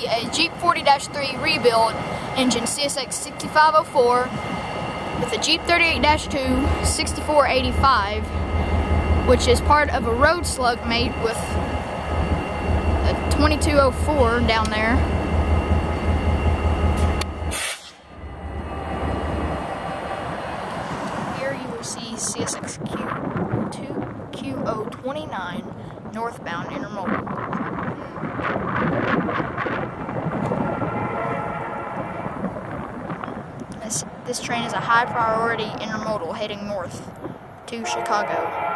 see a Jeep 40-3 rebuild engine CSX 6504 with a Jeep 38-2 6485, which is part of a road slug mate with a 2204 down there. Here you will see CSX Q029 northbound intermodal. This train is a high priority intermodal heading north to Chicago.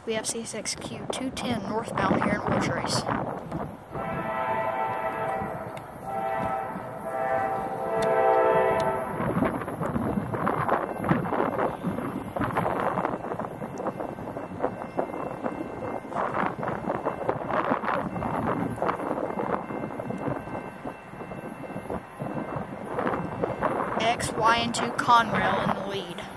We have CSX Q210 northbound here in Wooltrace. X, Y, and 2 Conrail in the lead.